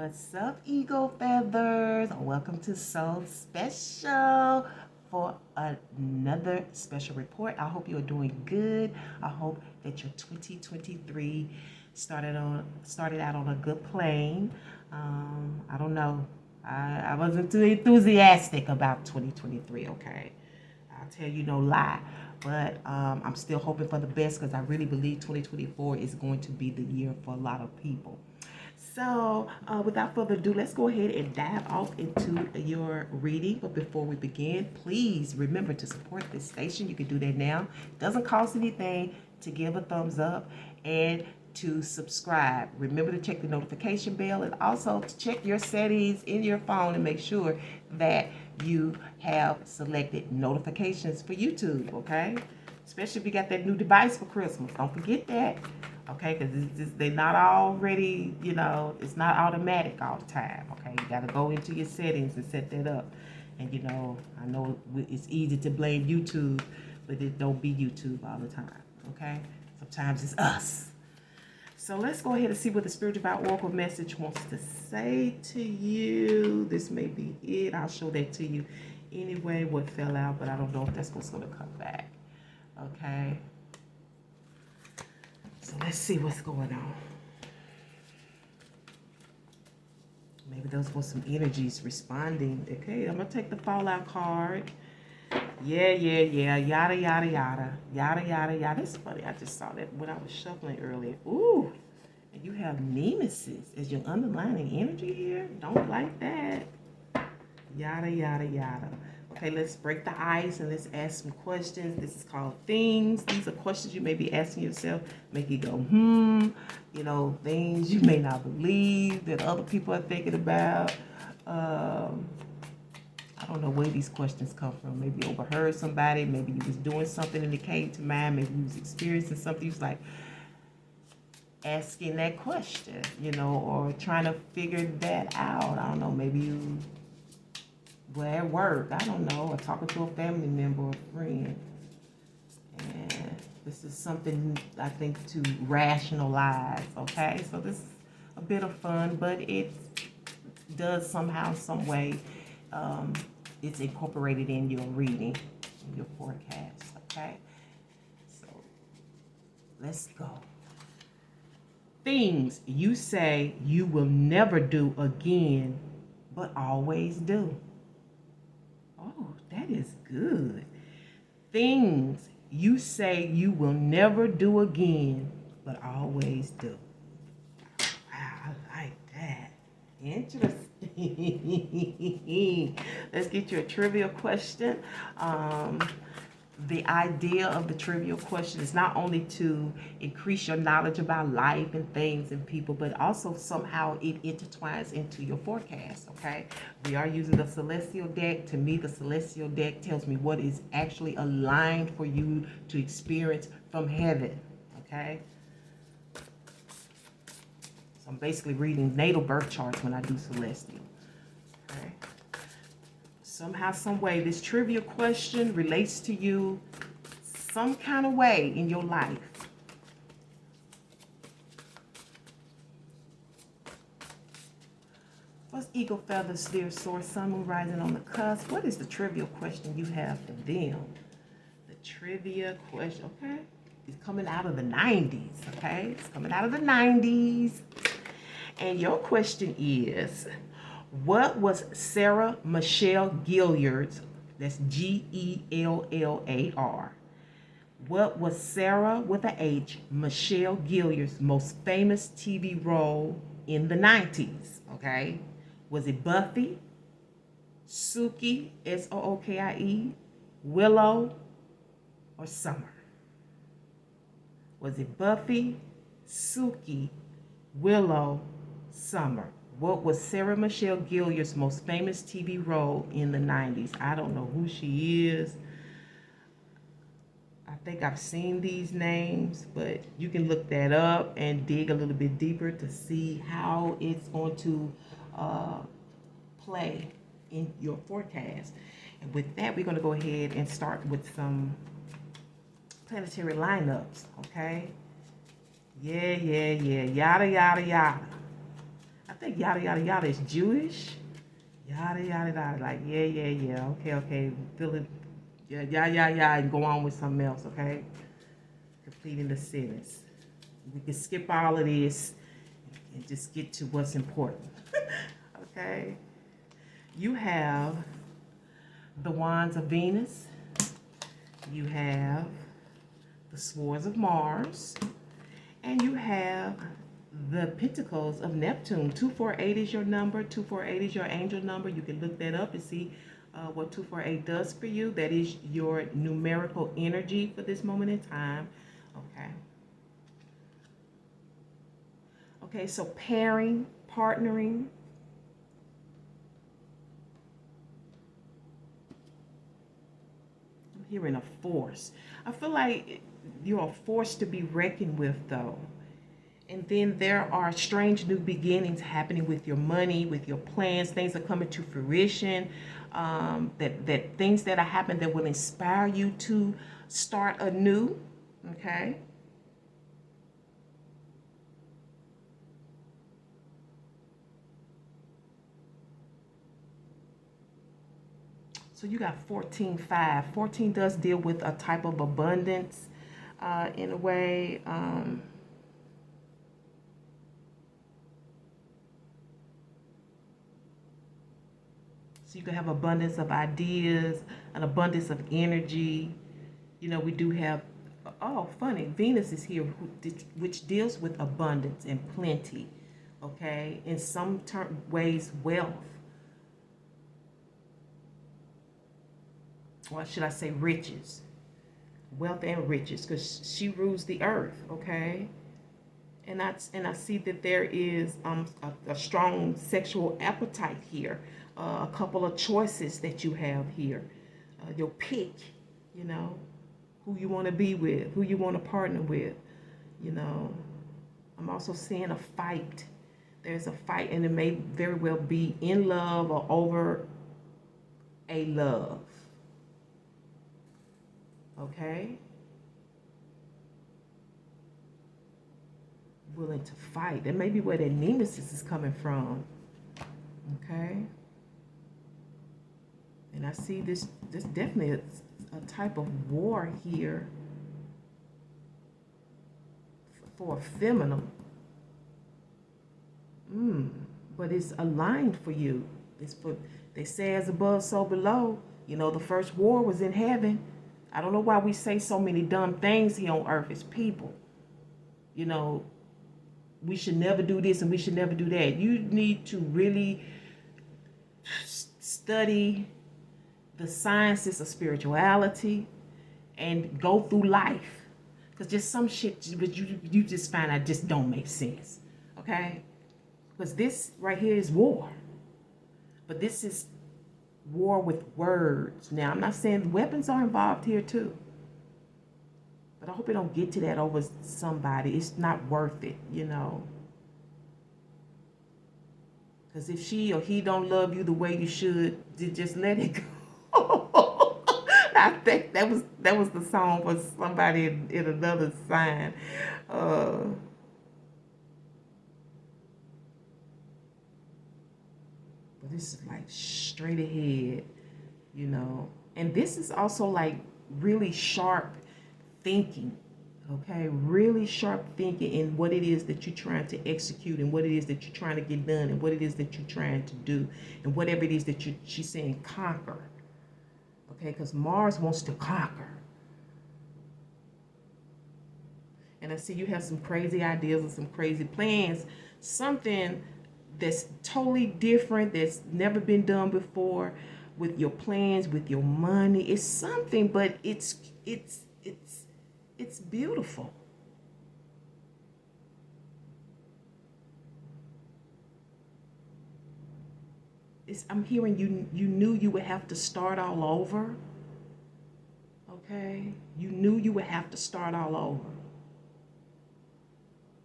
What's up, Eagle Feathers? Welcome to Soul Special for another special report. I hope you're doing good. I hope that your 2023 started out on a good plane. I don't know. I wasn't too enthusiastic about 2023, okay? I'll tell you no lie. But I'm still hoping for the best because I really believe 2024 is going to be the year for a lot of people. So without further ado, let's go ahead and dive off into your reading. But before we begin, please remember to support this station. You can do that now. It doesn't cost anything to give a thumbs up and to subscribe. Remember to check the notification bell and also to check your settings in your phone and make sure that you have selected notifications for YouTube, okay? Especially if you got that new device for Christmas. Don't forget that, okay? Because they're not already, it's not automatic all the time, okay? You got to go into your settings and set that up. And, I know it's easy to blame YouTube, but it don't be YouTube all the time, okay? Sometimes it's us. So let's go ahead and see what the Spiritual Oracle message wants to say to you. This may be it. I'll show that to you anyway, what fell out, but I don't know if that's what's going to come back. Okay. So let's see what's going on. Maybe those were some energies responding. Okay, I'm going to take the Fallout card. Yeah, yada, yada, yada. Yada, yada, yada. It's funny, I just saw that when I was shuffling earlier. Ooh, and you have nemesis as your underlying energy here. Don't like that. Yada, yada, yada. Okay, let's break the ice and let's ask some questions. This is called things. These are questions you may be asking yourself. Make you go, things you may not believe that other people are thinking about. I don't know where these questions come from. Maybe you overheard somebody. Maybe you was doing something and it came to mind. Maybe you was experiencing something. You was like asking that question, or trying to figure that out. I don't know. Maybe you were at work. I don't know. Or talking to a family member or a friend. And this is something I think to rationalize. Okay, so this is a bit of fun, but it does somehow, some way. It's incorporated in your reading, in your forecast, okay? So, let's go. Things you say you will never do again, but always do. Oh, that is good. Things you say you will never do again, but always do. Wow, I like that. Interesting. Let's get you a trivia question. The idea of the trivia question is not only to increase your knowledge about life and things and people, but also somehow it intertwines into your forecast, okay? We are using the celestial deck. To me, the celestial deck tells me what is actually aligned for you to experience from heaven, okay? I'm basically reading natal birth charts when I do celestial. Okay. Somehow, some way, this trivia question relates to you some kind of way in your life. What's Eagle Feathers, dear Source, Sun, Moon, Rising on the cusp? What is the trivia question you have for them? The trivia question, okay? It's coming out of the 90s, okay? It's coming out of the 90s. And your question is, what was Sarah Michelle Gilliard's, that's Gellar, what was Sarah with an H, Michelle Gilliard's most famous TV role in the 90s, okay? Was it Buffy, Sookie, Sookie, Willow, or Summer? Was it Buffy, Sookie, Willow, Summer? What was Sarah Michelle Gilliard's most famous TV role in the 90s? I don't know who she is. I think I've seen these names, but you can look that up and dig a little bit deeper to see how it's going to play in your forecast. And with that, we're going to go ahead and start with some planetary lineups, okay? Yeah, yada, yada, yada. I think yada yada yada is Jewish. Yada yada yada. Like yeah. Okay. Feel it. Yeah, and go on with something else. Okay. Completing the sentence. We can skip all of this and just get to what's important. Okay. You have the Wands of Venus. You have the Swords of Mars. And you have the Pentacles of Neptune. 248 is your number. 248 is your angel number. You can look that up and see what 248 does for you. That is your numerical energy for this moment in time. Okay. Okay, so pairing, partnering. I'm hearing a force. I feel like you're a force to be reckoned with, though. And then there are strange new beginnings happening with your money, with your plans. Things are coming to fruition. That things that are happening that will inspire you to start anew. Okay. So you got 14-5. 14 does deal with a type of abundance in a way. So you can have abundance of ideas, an abundance of energy. You know, we do have, oh, funny, Venus is here, which deals with abundance and plenty, okay? In some ways, wealth. Or should I say riches? Wealth and riches, because she rules the earth, okay? And I see that there is a strong sexual appetite here. A couple of choices that you have here. Your pick, you know, who you want to be with, who you want to partner with, you know. I'm also seeing a fight. There's a fight, and it may very well be in love or over a love. Okay? Willing to fight. That may be where that nemesis is coming from. Okay? And I see this definitely a type of war here for a feminine. But it's aligned for you. It's for, they say as above, so below. You know, the first war was in heaven. I don't know why we say so many dumb things here on earth as people. You know, we should never do this and we should never do that. You need to really study the sciences of spirituality and go through life, because just some shit you just find out just don't make sense. Okay, because this right here is war, but this is war with words. Now I'm not saying weapons are involved here too, but I hope it don't get to that over somebody. It's not worth it, you know. Because if she or he don't love you the way you should, just let it go. I think that was the song for somebody in another sign. But this is like straight ahead, you know. And this is also like really sharp thinking. Okay, really sharp thinking in what it is that you're trying to execute, and what it is that you're trying to get done, and what it is that you're trying to do, and whatever it is that she's saying conquer. Okay, because Mars wants to conquer. And I see you have some crazy ideas and some crazy plans, something that's totally different, that's never been done before, with your plans, with your money. It's something, but it's beautiful. I'm hearing you knew you would have to start all over. Okay? You knew you would have to start all over.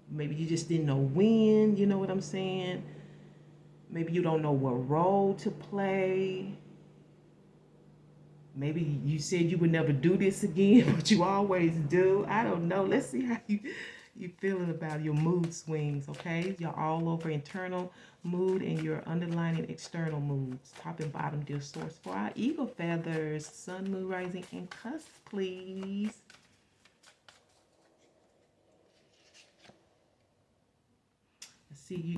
Maybe you just didn't know when, you know what I'm saying? Maybe you don't know what role to play. Maybe you said you would never do this again, but you always do. I don't know. Let's see how you feeling about your mood swings, okay? You're all over internal mood and your underlying external moods. Top and bottom, dear source. For our eagle feathers, sun, moon, rising, and cusp, please. See,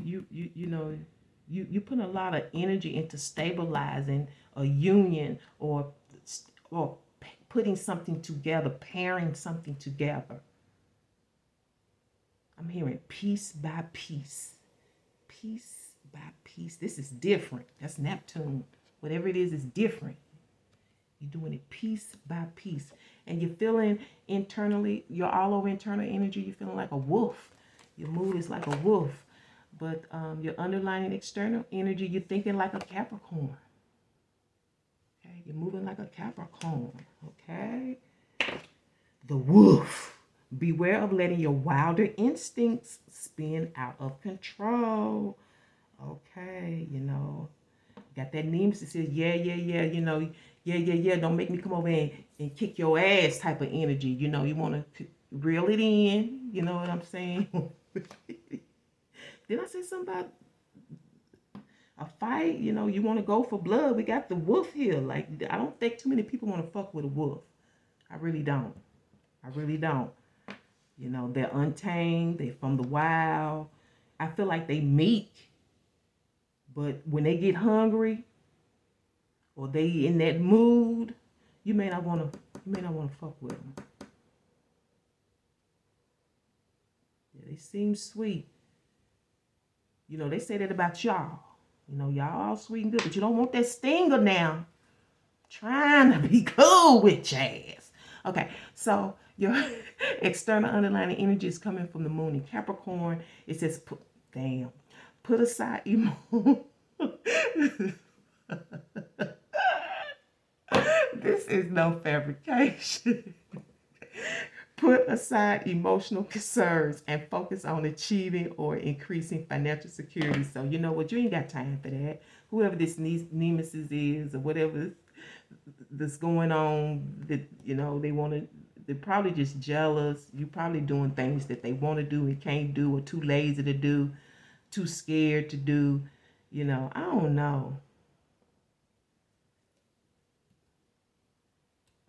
you put a lot of energy into stabilizing a union or putting something together, pairing something together. I'm hearing piece by piece. Piece by piece. This is different. That's Neptune. Whatever it is different. You're doing it piece by piece. And you're feeling internally, you're all over internal energy. You're feeling like a wolf. Your mood is like a wolf. But your underlying external energy, you're thinking like a Capricorn. Okay, you're moving like a Capricorn. Okay. The wolf. Beware of letting your wilder instincts spin out of control. Okay, got that nemesis that says, yeah, yeah, don't make me come over and kick your ass type of energy. You want to reel it in. You know what I'm saying? Did I say something about a fight? You want to go for blood. We got the wolf here. Like, I don't think too many people want to fuck with a wolf. I really don't. They're untamed. They're from the wild. I feel like they meek. But when they get hungry or they in that mood, you may not want to fuck with them. Yeah, they seem sweet. They say that about y'all. Y'all all sweet and good, but you don't want that stinger now. Trying to be cool with your ass. Okay, so your external underlying energy is coming from the moon in Capricorn. It says, put aside This is no fabrication. Put aside emotional concerns and focus on achieving or increasing financial security. So you know what? You ain't got time for that. Whoever this nemesis is or whatever that's going on, that they're probably just jealous. You probably doing things that they want to do and can't do, or too lazy to do, too scared to do. I don't know.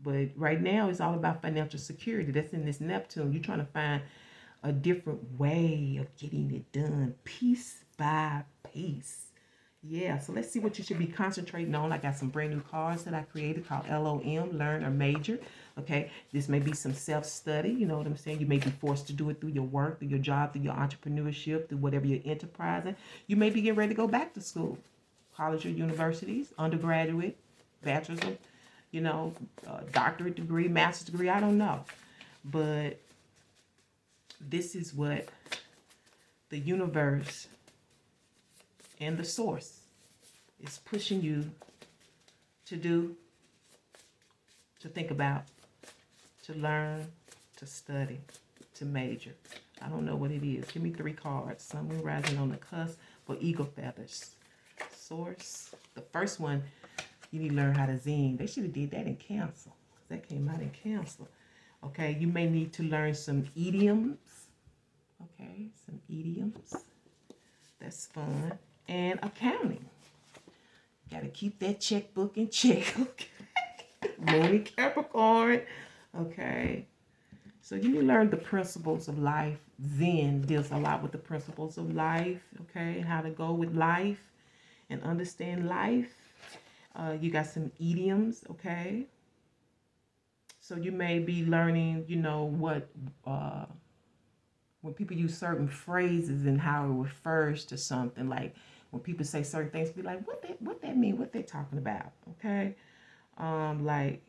But right now, it's all about financial security. That's in this Neptune. You're trying to find a different way of getting it done, piece by piece. Yeah, so let's see what you should be concentrating on. I got some brand new cards that I created called LOM, Learn or Major. Okay, this may be some self-study. You know what I'm saying? You may be forced to do it through your work, through your job, through your entrepreneurship, through whatever you're enterprising. You may be getting ready to go back to school, college or universities, undergraduate, bachelor's of doctorate degree, master's degree, I don't know. But this is what the universe and the source is pushing you to do, to think about, to learn, to study, to major. I don't know what it is. Give me 3 cards. Sun, moon, rising on the cusp for eagle feathers. Source. The first one, you need to learn how to zen. They should have did that in Cancer. That came out in Cancer. Okay, you may need to learn some idioms. Okay, some idioms. That's fun. And accounting. Got to keep that checkbook in check. Okay. Moon in Capricorn. Okay. So you need to learn the principles of life. Zen deals a lot with the principles of life. Okay, how to go with life and understand life. You got some idioms, okay? So you may be learning, what, when people use certain phrases and how it refers to something. Like when people say certain things, be like, what that mean? What they talking about, okay? Like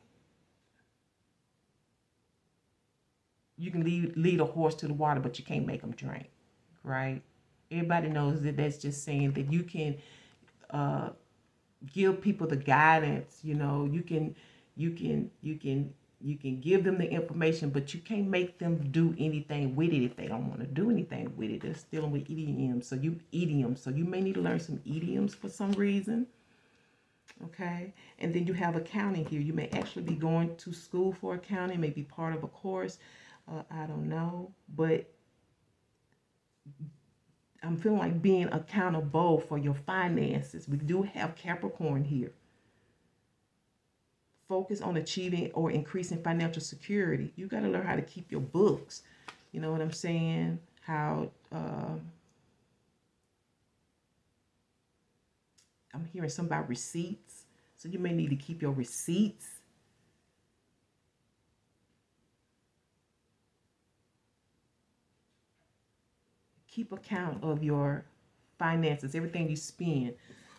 you can lead a horse to the water, but you can't make them drink, right? Everybody knows that that's just saying that you can give people the guidance. You can give them the information, but you can't make them do anything with it if they don't want to do anything with it. They're still with idioms. So you may need to learn some idioms for some reason. Okay, and then you have accounting here. You may actually be going to school for accounting, maybe part of a course. I don't know, but I'm feeling like being accountable for your finances. We do have Capricorn here. Focus on achieving or increasing financial security. You got to learn how to keep your books. You know what I'm saying? How I'm hearing something about receipts. So you may need to keep your receipts. Keep account of your finances, everything you spend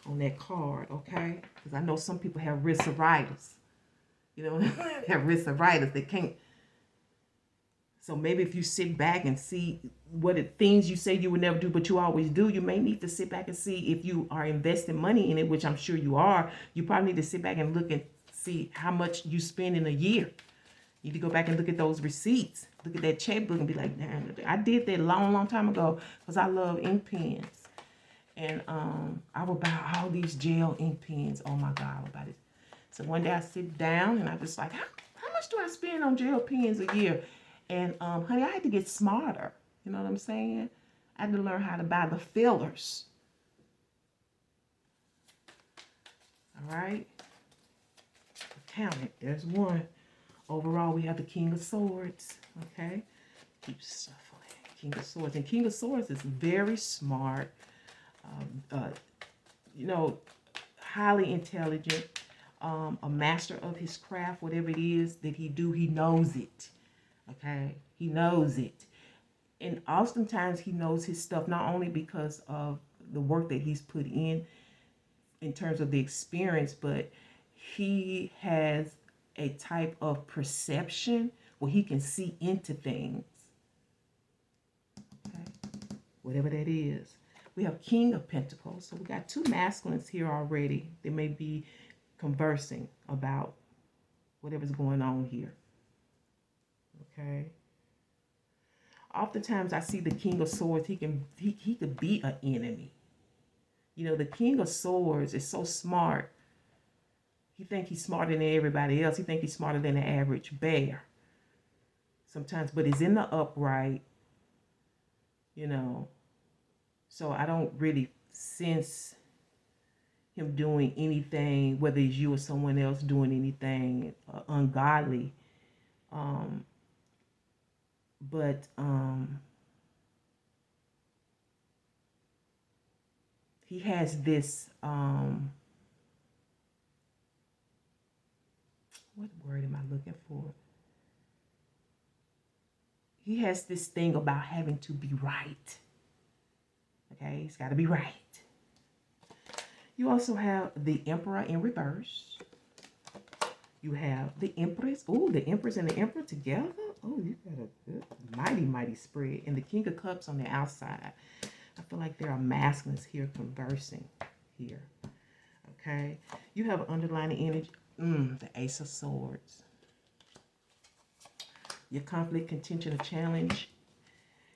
on that card, okay? Because I know some people have risk-a-ritis. You know, have risk-a-ritis. They can't. So maybe if you sit back and see what things you say you would never do, but you always do, you may need to sit back and see if you are investing money in it, which I'm sure you are. You probably need to sit back and look and see how much you spend in a year. You need to go back and look at those receipts. Look at that checkbook and be like, damn, I did that a long, long time ago because I love ink pens. And I would buy all these gel ink pens. Oh my God, I would buy this. So one day I sit down and I was like, how much do I spend on gel pens a year? And honey, I had to get smarter. You know what I'm saying? I had to learn how to buy the fillers. All right. Count it. There's one. Overall, we have the King of Swords. Okay. Keep shuffling. King of Swords. And King of Swords is very smart. You know, highly intelligent. A master of his craft. Whatever it is that he do, he knows it. Okay. He knows it. And oftentimes he knows his stuff not only because of the work that he's put in terms of the experience, but he has a type of perception where he can see into things. Okay? Whatever that is. We have King of Pentacles. So we got two masculines here already. They may be conversing about whatever's going on here. Okay. Oftentimes I see the King of Swords, he could be an enemy. You know, the King of Swords is so smart. He think he's smarter than everybody else. He think he's smarter than the average bear. Sometimes, but he's in the upright, you know. So I don't really sense him doing anything, whether it's you or someone else doing anything ungodly. But he has this, what word am I looking for? He has this thing about having to be right. Okay, he's got to be right. You also have the Emperor in reverse. You have the Empress. Oh, the Empress and the Emperor together. Oh, you got a good, mighty, mighty spread. And the King of Cups on the outside. I feel like there are masculines here conversing here. Okay. You have underlying energy. The Ace of Swords. Your conflict, contention, or challenge.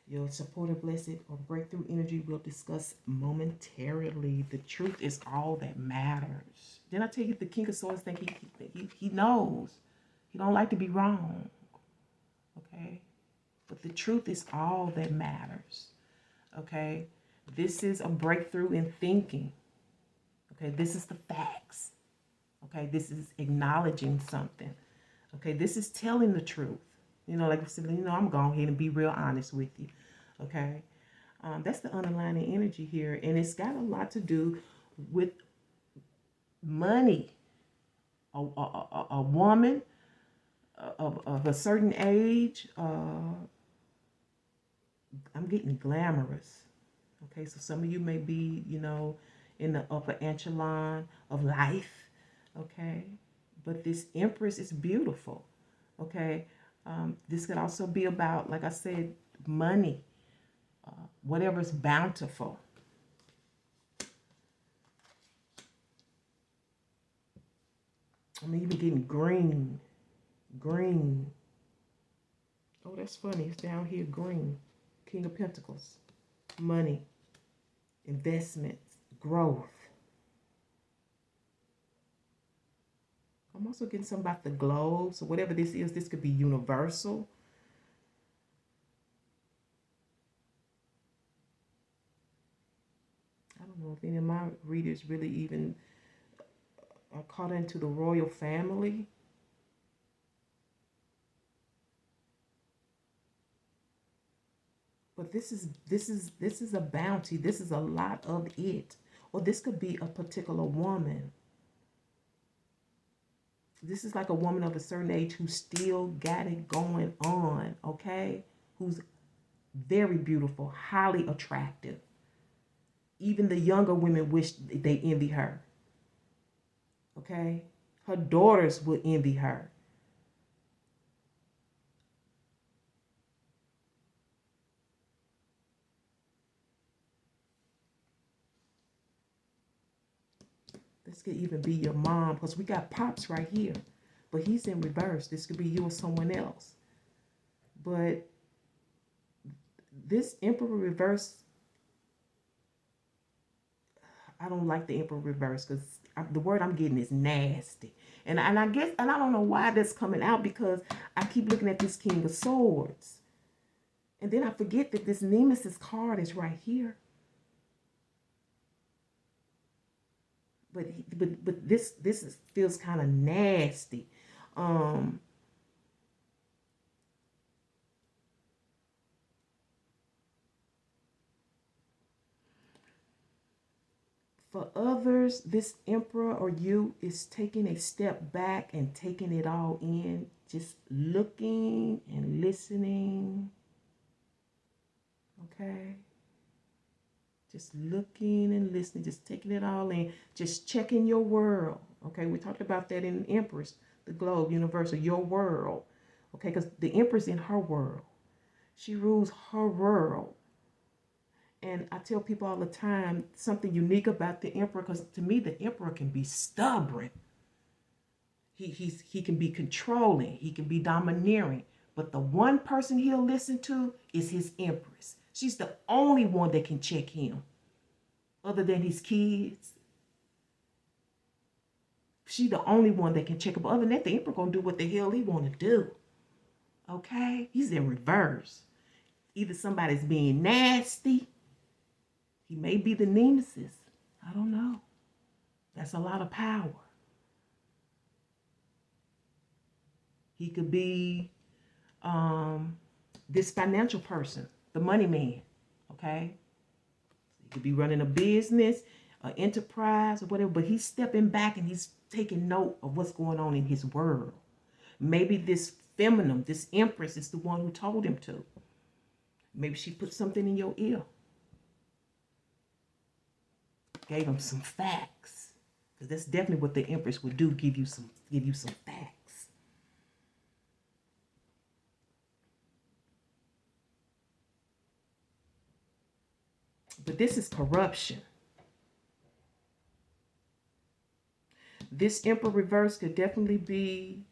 Your supportive, blessed, or breakthrough energy we'll discuss momentarily. The truth is all that matters. Didn't I tell you the King of Swords think he knows? He don't like to be wrong. Okay? But the truth is all that matters. Okay? This is a breakthrough in thinking. Okay? This is the facts. Okay? This is acknowledging something. Okay? This is telling the truth. You know, like I said, you know, I'm going ahead and be real honest with you. Okay? That's the underlying energy here. And it's got a lot to do with money. A woman of a certain age, I'm getting glamorous. Okay? So some of you may be, you know, in the upper echelon of life. Okay? But this Empress is beautiful. Okay? This could also be about, like I said, money, whatever's bountiful. I'm even getting green. Green. Oh, that's funny. It's down here, green. King of Pentacles. Money. Investments. Growth. I'm also getting something about the globe. So whatever this is, this could be universal. don't know if any of my readers really even are caught into the royal family. But this is a bounty. This is a lot of it. Or this could be a particular woman. This is like a woman of a certain age who still got it going on, okay? Who's very beautiful, highly attractive. Even the younger women wish they envy her. Okay? Her daughters would envy her. This could even be your mom, because we got Pops right here. But he's in reverse. This could be you or someone else. But this Emperor reverse, I don't like the Emperor reverse, because the word I'm getting is nasty. And I guess, and I don't know why that's coming out, because I keep looking at this King of Swords. And then I forget that this Nemesis card is right here. But this feels kind of nasty. For others, this Emperor or you is taking a step back and taking it all in, just looking and listening. Okay? Just looking and listening, just taking it all in, just checking your world. Okay, we talked about that in Empress, the globe, universal, your world. Okay, because the Empress in her world. She rules her world. And I tell people all the time, something unique about the Emperor, because to me, the Emperor can be stubborn. He can be controlling. He can be domineering. But the one person he'll listen to is his Empress. She's the only one that can check him, other than his kids. She's the only one that can check him. But other than that, the Emperor gonna do what the hell he want to do. Okay? He's in reverse. Either somebody's being nasty. He may be the nemesis. I don't know. That's a lot of power. He could be this financial person, the money man. Okay? He could be running a business, an enterprise, or whatever, but he's stepping back and he's taking note of what's going on in his world. Maybe this feminine, this Empress is the one who told him to. Maybe she put something in your ear. Gave him some facts. Because that's definitely what the Empress would do, give you some facts. But this is corruption. This Emperor reverse could definitely be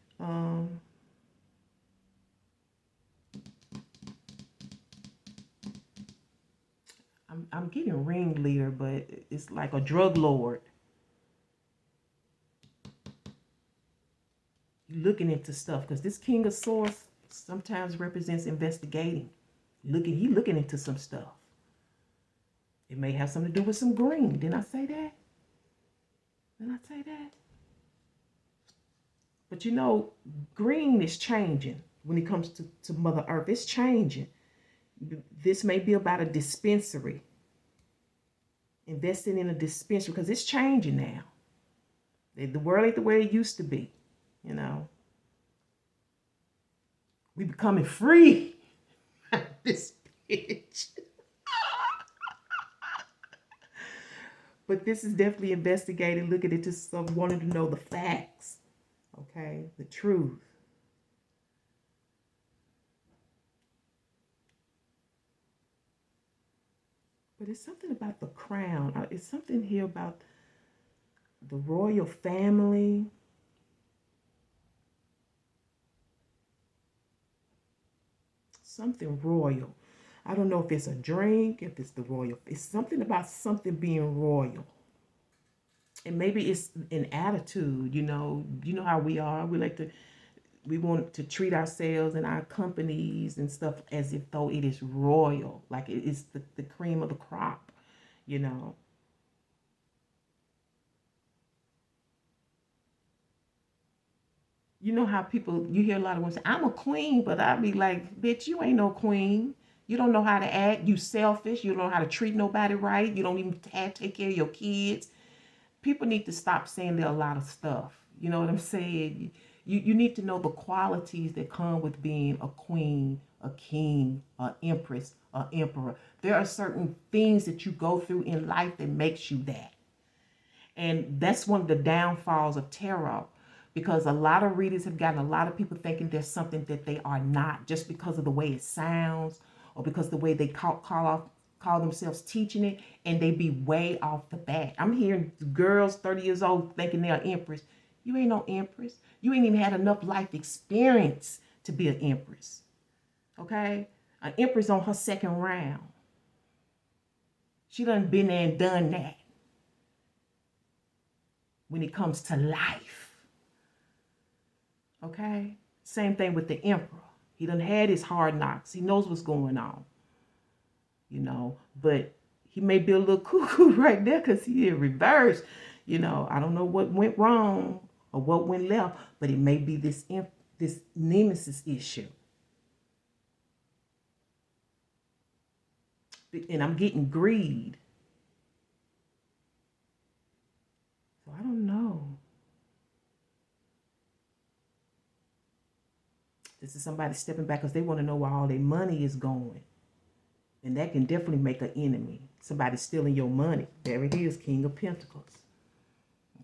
I'm getting ringleader, but it's like a drug lord. Looking into stuff, because this King of Swords sometimes represents investigating. He looking into some stuff. It may have something to do with some green. Didn't I say that? But you know, green is changing when it comes to Mother Earth. It's changing. This may be about a dispensary. Investing in a dispensary, because it's changing now. The world ain't the way it used to be, you know. We becoming free. This bitch. But this is definitely investigating, looking into some, wanting to know the facts. Okay, the truth. But it's something about the crown. It's something here about the royal family. Something royal. I don't know if it's a drink, if it's the royal. It's something about something being royal. And maybe it's an attitude, you know how we are. We want to treat ourselves and our companies and stuff as if though it is royal, like it's the cream of the crop, you know. You know how people, you hear a lot of women say, I'm a queen, but I be like, bitch, you ain't no queen. You don't know how to act. You selfish. You don't know how to treat nobody right. You don't even take care of your kids. People need to stop saying there are a lot of stuff. You know what I'm saying? You need to know the qualities that come with being a queen, a king, an empress, an emperor. There are certain things that you go through in life that makes you that. And that's one of the downfalls of tarot, because a lot of readers have gotten a lot of people thinking there's something that they are not, just because of the way it sounds, or because the way they call themselves teaching it, and they be way off the bat. I'm hearing girls 30 years old thinking they're an empress. You ain't no empress. You ain't even had enough life experience to be an empress. Okay? An empress on her second round. She done been there and done that when it comes to life. Okay? Same thing with the emperor. He done had his hard knocks. He knows what's going on. You know, but he may be a little cuckoo right there because he in reverse. You know, I don't know what went wrong or what went left, but it may be this nemesis issue. And I'm getting greed. So I don't know. This is somebody stepping back because they want to know where all their money is going. And that can definitely make an enemy. Somebody stealing your money. There it is, King of Pentacles.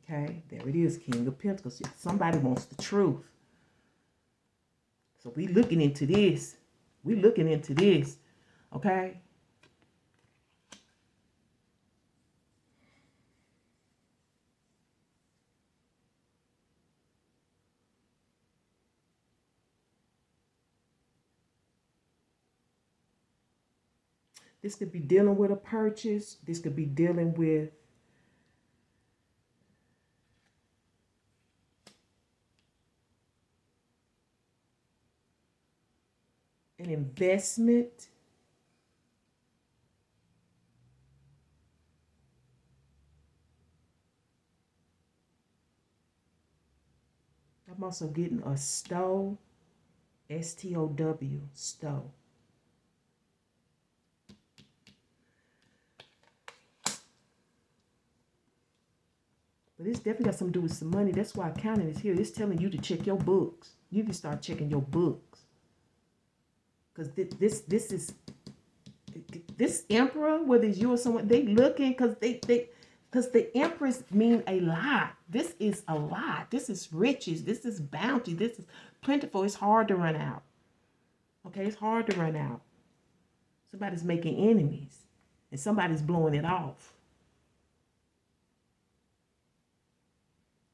Okay, there it is, King of Pentacles. Somebody wants the truth. So we looking into this. We looking into this. Okay. This could be dealing with a purchase. This could be dealing with an investment. I'm also getting a stow, S-T-O-W, stow. But it's definitely got something to do with some money. That's why accounting is here. It's telling you to check your books. You can start checking your books. Because this emperor, whether it's you or someone, they looking because because the empress mean a lot. This is a lot. This is riches. This is bounty. This is plentiful. It's hard to run out. Okay, it's hard to run out. Somebody's making enemies and somebody's blowing it off.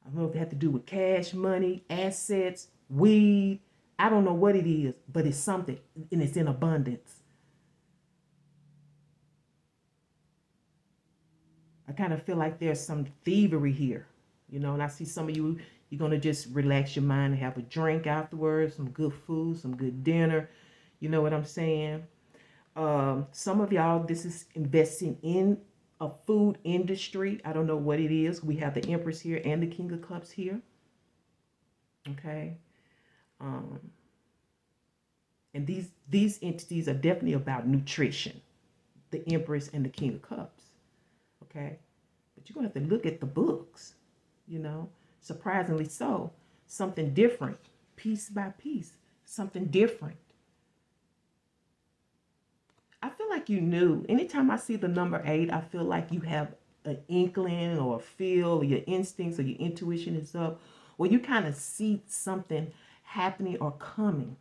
I don't know if it had to do with cash, money, assets, weed. I don't know what it is, but it's something, and it's in abundance. I kind of feel like there's some thievery here, you know, and I see some of you, you're going to just relax your mind and have a drink afterwards, some good food, some good dinner. You know what I'm saying? Some of y'all, this is investing in a food industry. I don't know what it is. We have the Empress here and the King of Cups here. Okay. And these entities are definitely about nutrition. The Empress and the King of Cups. Okay. But you're going to have to look at the books, you know, surprisingly so. Something different, piece by piece, something different. I feel like you knew. Anytime I see the number 8, I feel like you have an inkling or a feel, or your instincts or your intuition is up, or you kind of see something happening or coming.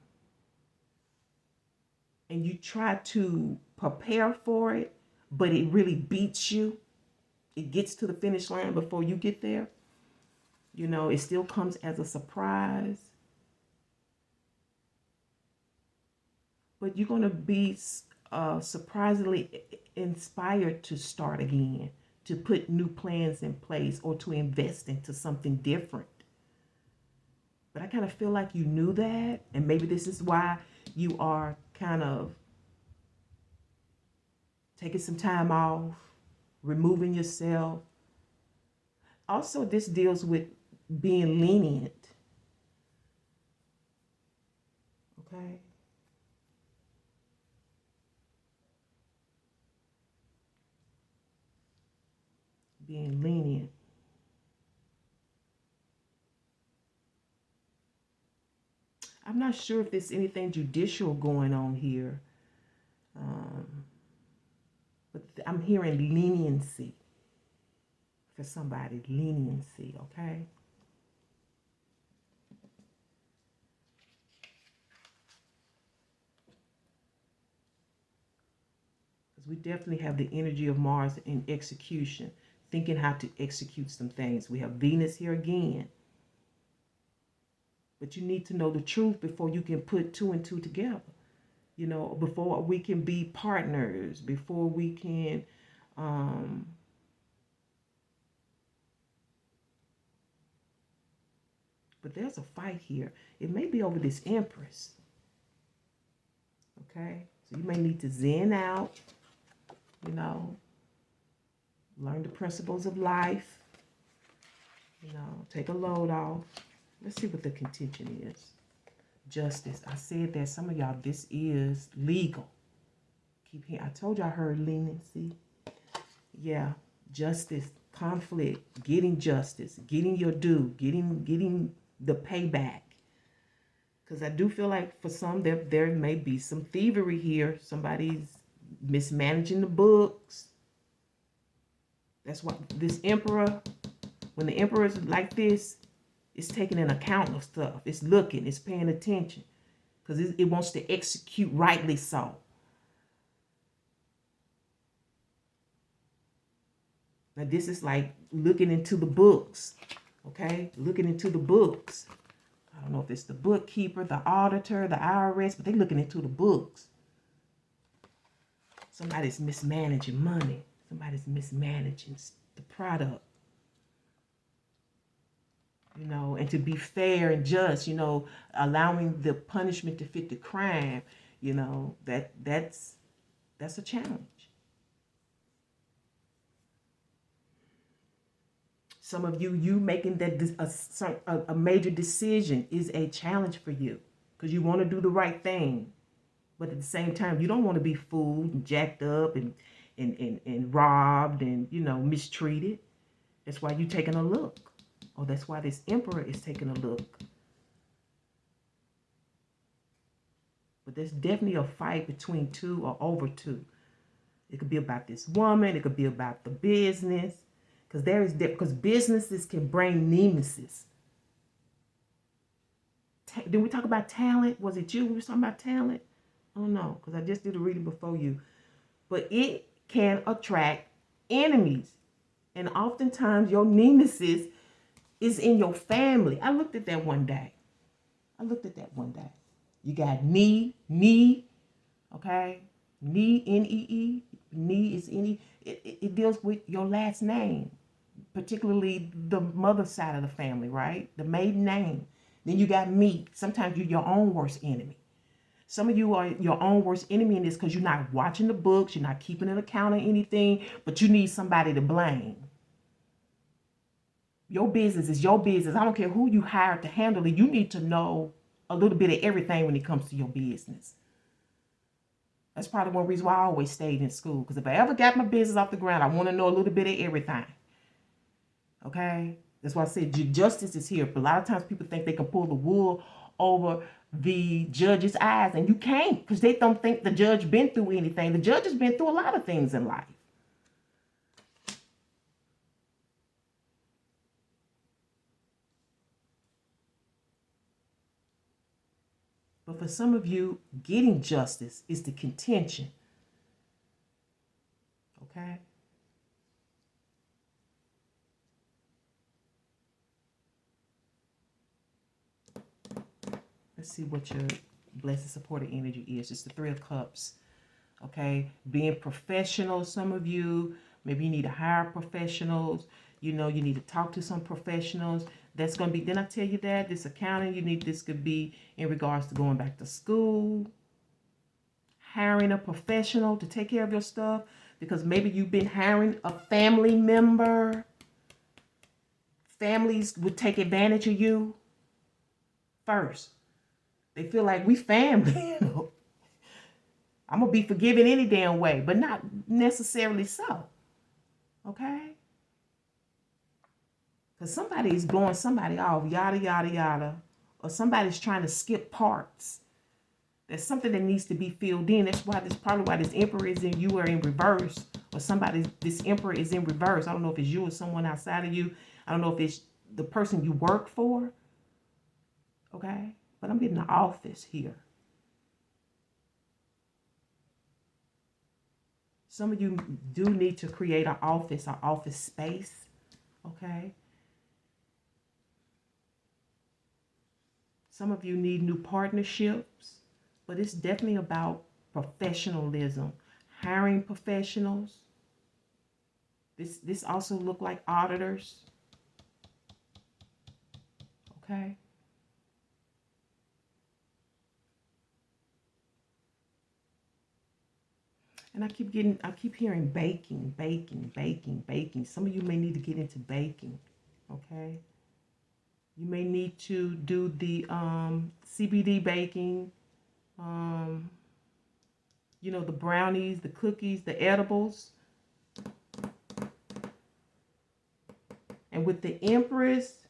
And you try to prepare for it, but it really beats you. It gets to the finish line before you get there. You know, it still comes as a surprise. But you're going to be surprisingly inspired to start again, to put new plans in place, or to invest into something different. But I kind of feel like you knew that, and maybe this is why you are kind of taking some time off, removing yourself. Also, this deals with being lenient. Okay. Being lenient. I'm not sure if there's anything judicial going on here. But I'm hearing leniency for somebody. Leniency, okay? Because we definitely have the energy of Mars in execution, thinking how to execute some things. We have Venus here again. But you need to know the truth before you can put two and two together. You know, before we can be partners, before we can but there's a fight here. It may be over this Empress. Okay? So you may need to zen out, you know, learn the principles of life, you know, take a load off. Let's see what the contention is. Justice. I said that some of y'all, this is legal. Keep hearing. I told you I heard leniency. Yeah, justice, conflict, getting justice, getting your due, getting the payback. Because I do feel like for some there may be some thievery here. Somebody's mismanaging the books. That's why this emperor, when the emperor is like this, it's taking an account of stuff. It's looking, it's paying attention. Because it wants to execute rightly so. Now this is like looking into the books. Okay? Looking into the books. I don't know if it's the bookkeeper, the auditor, the IRS, but they're looking into the books. Somebody's mismanaging money. Somebody's mismanaging the product. You know, and to be fair and just, you know, allowing the punishment to fit the crime, you know, that's a challenge. Some of you making that a major decision is a challenge for you because you want to do the right thing. But at the same time, you don't want to be fooled and jacked up and robbed and, you know, mistreated. That's why you're taking a look. Oh, that's why this emperor is taking a look. But there's definitely a fight between two or over two. It could be about this woman. It could be about the business. Because businesses can bring nemesis. Did we talk about talent? Was it you? We were talking about talent? I don't know, because I just did a reading before you. But it can attract enemies. And oftentimes your nemesis is in your family. I looked at that one day. You got knee, okay? Knee, N-E-E. Knee is any. It deals with your last name, particularly the mother side of the family, right? The maiden name. Then you got me. Sometimes you're your own worst enemy. Some of you are your own worst enemy in this because you're not watching the books, you're not keeping an account of anything, but you need somebody to blame. Your business is your business. I don't care who you hire to handle it. You need to know a little bit of everything when it comes to your business. That's probably one reason why I always stayed in school. Because if I ever got my business off the ground, I want to know a little bit of everything. Okay? That's why I said justice is here. But a lot of times people think they can pull the wool over the judge's eyes. And you can't, because they don't think the judge been through anything. The judge has been through a lot of things in life. But for some of you, getting justice is the contention. Okay? Let's see what your blessed supported energy is. It's the Three of Cups. Okay? Being professional, some of you, maybe you need to hire professionals. You know, you need to talk to some professionals. That's going to be, didn't I tell you that? This accounting, this could be in regards to going back to school, hiring a professional to take care of your stuff, because maybe you've been hiring a family member. Families would take advantage of you first. They feel like we family. I'm going to be forgiven any damn way, but not necessarily so. Okay? Because somebody is blowing somebody off, yada, yada, yada. Or somebody's trying to skip parts. There's something that needs to be filled in. That's why probably why this emperor is in, you are in reverse. Or this emperor is in reverse. I don't know if it's you or someone outside of you. I don't know if it's the person you work for. Okay? But I'm getting the office here. Some of you do need to create an office space. Okay? Some of you need new partnerships, but it's definitely about professionalism, hiring professionals. This also look like auditors. Okay? And I keep hearing baking. Some of you may need to get into baking. Okay? You may need to do the CBD baking, the brownies, the cookies, the edibles. And with the Empress,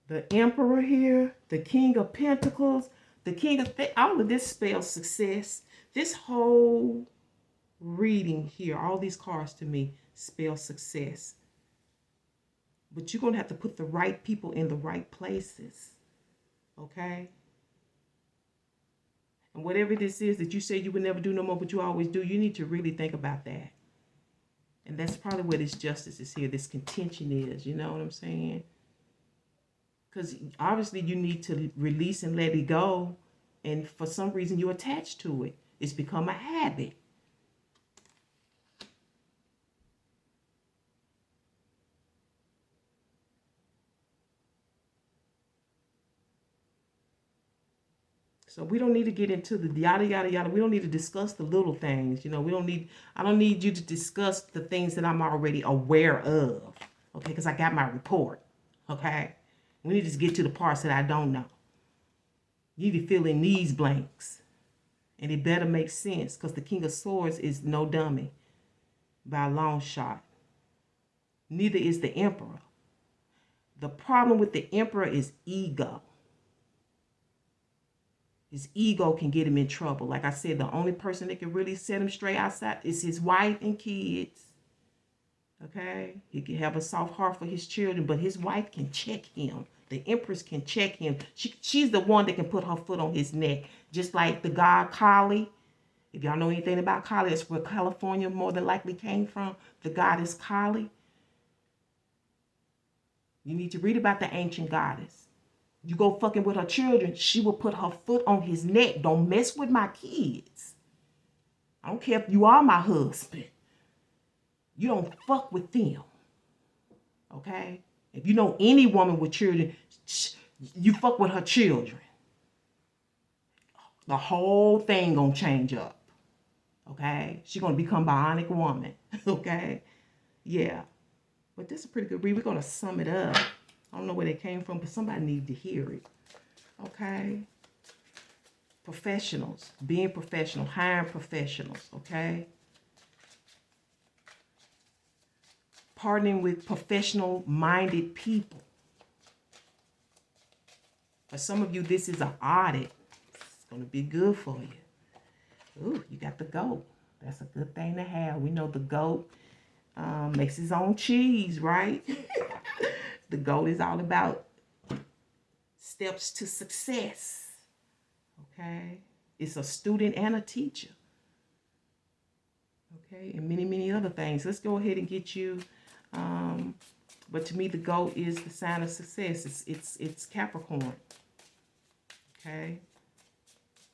the Emperor here, the King of Pentacles, the King of all of this spells success. This whole reading here, all these cards to me spell success. But you're going to have to put the right people in the right places. Okay? And whatever this is that you say you would never do no more, but you always do, you need to really think about that. And that's probably where this justice is here, this contention is. You know what I'm saying? Because obviously you need to release and let it go. And for some reason you're attached to it. It's become a habit. So we don't need to get into the yada, yada, yada. We don't need to discuss the little things. I don't need you to discuss the things that I'm already aware of. Okay, because I got my report. Okay? We need to just get to the parts that I don't know. You need to fill in these blanks. And it better make sense, because the King of Swords is no dummy by a long shot. Neither is the Emperor. The problem with the Emperor is ego. His ego can get him in trouble. Like I said, the only person that can really set him straight outside is his wife and kids. Okay? He can have a soft heart for his children, but his wife can check him. The Empress can check him. She's the one that can put her foot on his neck. Just like the god Kali. If y'all know anything about Kali, that's where California more than likely came from. The goddess Kali. You need to read about the ancient goddess. You go fucking with her children, she will put her foot on his neck. Don't mess with my kids. I don't care if you are my husband. You don't fuck with them. Okay? If you know any woman with children, you fuck with her children. The whole thing gonna change up. Okay? She gonna become bionic woman. Okay? Yeah. But this is a pretty good read. We're gonna sum it up. I don't know where they came from, but somebody needed to hear it. Okay? Professionals. Being professional. Hiring professionals. Okay? Partnering with professional-minded people. For some of you, this is an audit. It's going to be good for you. Ooh, you got the goat. That's a good thing to have. We know the goat makes his own cheese, right? The goal is all about steps to success. Okay? It's a student and a teacher. Okay? And many, many other things. Let's go ahead and get you. But to me, the goal is the sign of success. It's Capricorn. Okay?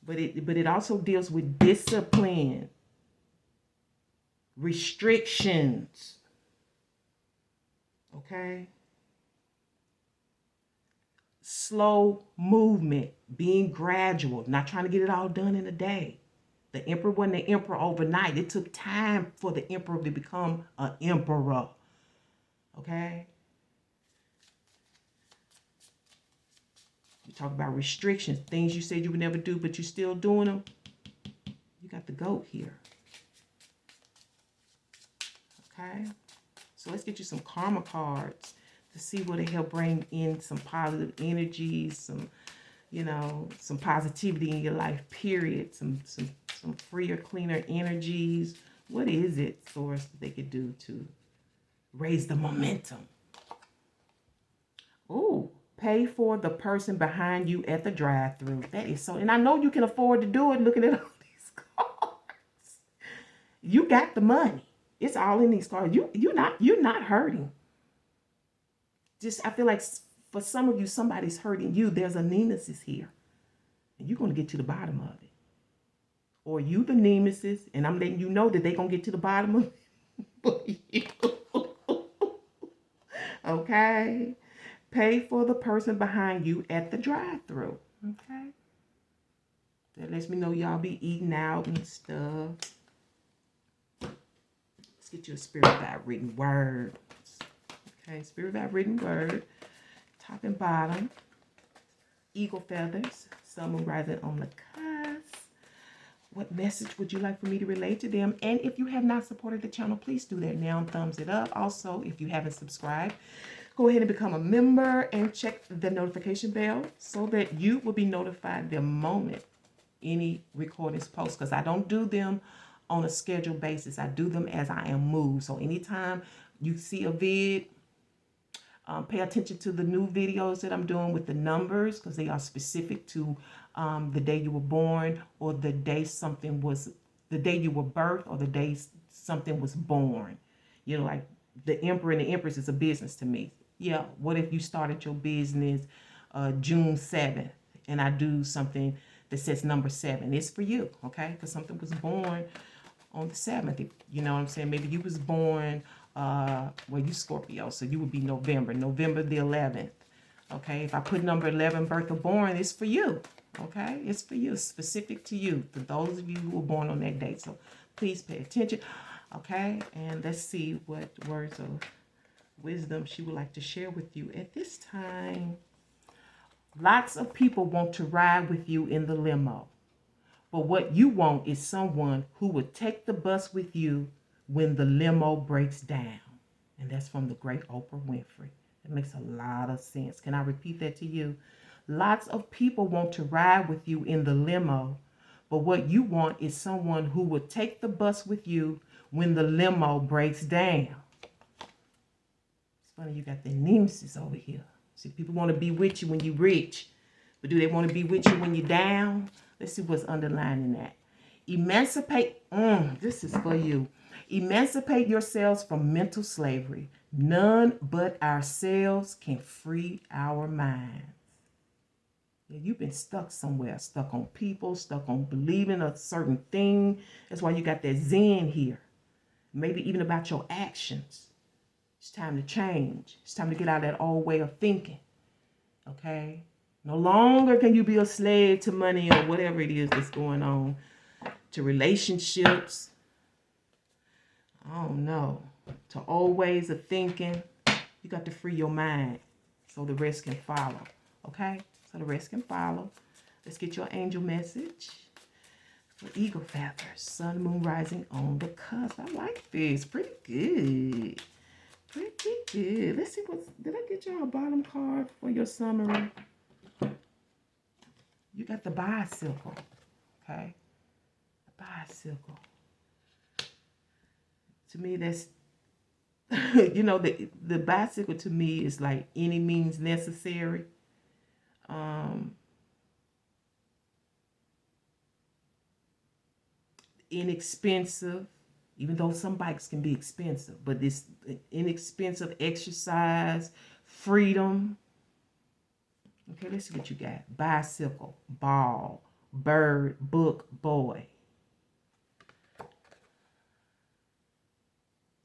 But it also deals with discipline. Restrictions. Okay? Slow movement, being gradual, not trying to get it all done in a day. The emperor wasn't the emperor overnight. It took time for the emperor to become an emperor. Okay? We're Talk about restrictions, things you said you would never do, but you're still doing them. You got the goat here. Okay. So let's get you some karma cards to see what it help bring in some positive energies, some, you know, some positivity in your life, period. Some freer, cleaner energies. What is it, Source, that they could do to raise the momentum? Oh, pay for the person behind you at the drive-thru. That is so, and I know you can afford to do it looking at all these cards. You got the money. It's all in these cards. You're not hurting. Just, I feel like for some of you, somebody's hurting you. There's a nemesis here. And you're going to get to the bottom of it. Or you the nemesis, and I'm letting you know that they're going to get to the bottom of it. Okay? Pay for the person behind you at the drive-thru. Okay? That lets me know y'all be eating out and stuff. Let's get you a spirit guide written word. Okay, spirit guide written word. Top and bottom. Eagle feathers. Sun, moon, rising on the cusp. What message would you like for me to relay to them? And if you have not supported the channel, please do that now and thumbs it up. Also, if you haven't subscribed, go ahead and become a member and check the notification bell so that you will be notified the moment any recordings post, because I don't do them on a scheduled basis. I do them as I am moved. So anytime you see a vid, pay attention to the new videos that I'm doing with the numbers, because they are specific to the day you were born, or the day something was, the day you were birthed, or the day something was born. You know, like the Emperor and the Empress is a business to me. Yeah, what if you started your business June 7th, and I do something that says number 7? It's for you, okay? Because something was born on the 7th. You know what I'm saying? Maybe you was born, well, you Scorpio, so you would be November the 11th. Okay, if I put number 11, birth or born, it's for you. Okay, it's for you, specific to you, for those of you who were born on that date. So please pay attention. Okay, and let's see what words of wisdom she would like to share with you at this time. Lots of people want to ride with you in the limo, but what you want is someone who would take the bus with you when the limo breaks down. And that's from the great Oprah Winfrey. It makes a lot of sense. Can I repeat that to you? Lots of people want to ride with you in the limo, but what you want is someone who would take the bus with you when the limo breaks down. It's funny, you got the nemesis over here. See, people want to be with you when you're rich, but do they want to be with you when you're down? Let's see what's underlining that. Emancipate. This is for you. Emancipate yourselves from mental slavery. None but ourselves can free our minds. Yeah, you've been stuck somewhere, stuck on people, stuck on believing a certain thing. That's why you got that Zen here. Maybe even about your actions. It's time to change. It's time to get out of that old way of thinking. Okay? No longer can you be a slave to money or whatever it is that's going on, to relationships. I don't know. To old ways of thinking. You got to free your mind so the rest can follow. Okay? So the rest can follow. Let's get your angel message for eagle feathers. Sun, moon, rising on the cusp. I like this. Pretty good. Pretty good. Let's see what's... Did I get y'all a bottom card for your summary? You got the bicycle. Okay? The bicycle. To me, that's... you know, the bicycle to me is like any means necessary. Inexpensive, even though some bikes can be expensive, but this inexpensive exercise, freedom. Okay, let's see what you got. Bicycle, ball, bird, book, boy.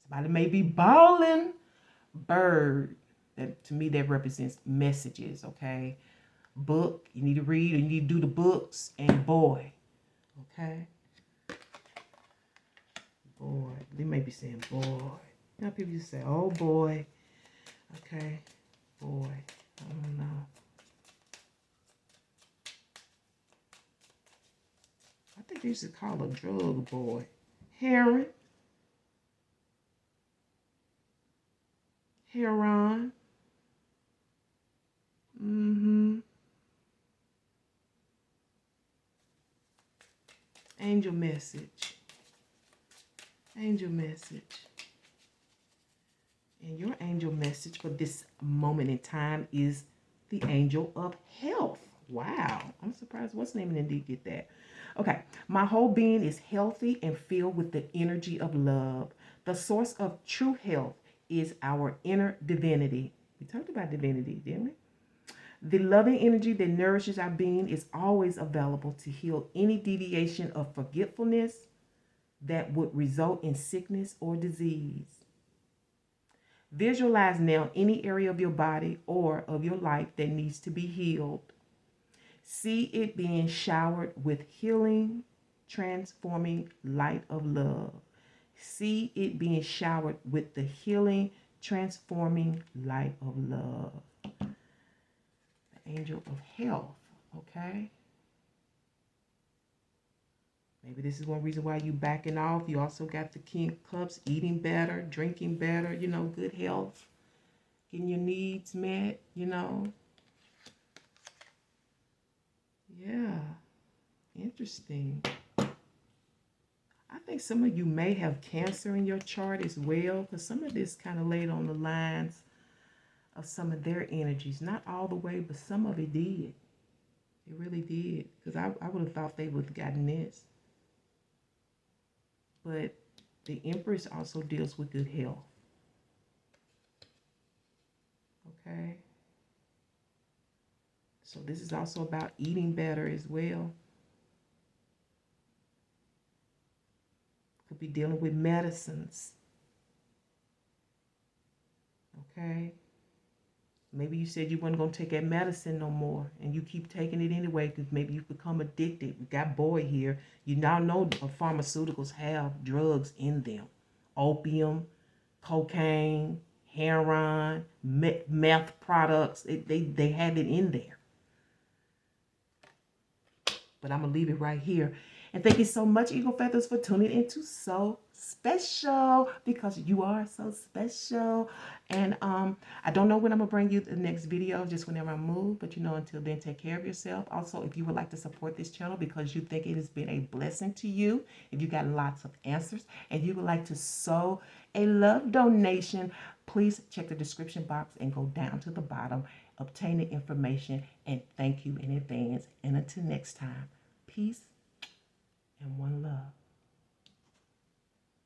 Somebody may be balling. Bird, that to me that represents messages, okay? Book, you need to read or you need to do the books, and boy, okay? Boy, they may be saying boy. You know, people just say, oh boy, okay, boy, I don't know. I think they used to call a drug boy. Heron. Heron. Mm-hmm. Angel message. Angel message. And your angel message for this moment in time is the angel of health. Wow. I'm surprised what's name and indeed get that. Okay. My whole being is healthy and filled with the energy of love. The source of true health is our inner divinity. We talked about divinity, didn't we? The loving energy that nourishes our being is always available to heal any deviation of forgetfulness that would result in sickness or disease. Visualize now any area of your body or of your life that needs to be healed. See it being showered with healing, transforming light of love. See it being showered with the healing, transforming light of love. The angel of health, okay? Maybe this is one reason why you backing off. You also got the King of Cups, eating better, drinking better, good health, getting your needs met, Yeah, interesting. I think some of you may have Cancer in your chart as well, because some of this kind of laid on the lines of some of their energies. Not all the way, but some of it did. It really did, because I would have thought they would have gotten this. But the Empress also deals with good health. Okay. So this is also about eating better as well. Could be dealing with medicines. Okay. Maybe you said you weren't going to take that medicine no more, and you keep taking it anyway because maybe you've become addicted. We got boy here. You now know pharmaceuticals have drugs in them. Opium, cocaine, heroin, meth products. They have it in there. But I'm going to leave it right here. And thank you so much, Eagle Feathers, for tuning into So Special, because you are so special. And I don't know when I'm going to bring you the next video, just whenever I move. But, until then, take care of yourself. Also, if you would like to support this channel because you think it has been a blessing to you, if you got lots of answers, and you would like to sow a love donation, please check the description box and go down to the bottom, obtain the information, and thank you in advance. And until next time, peace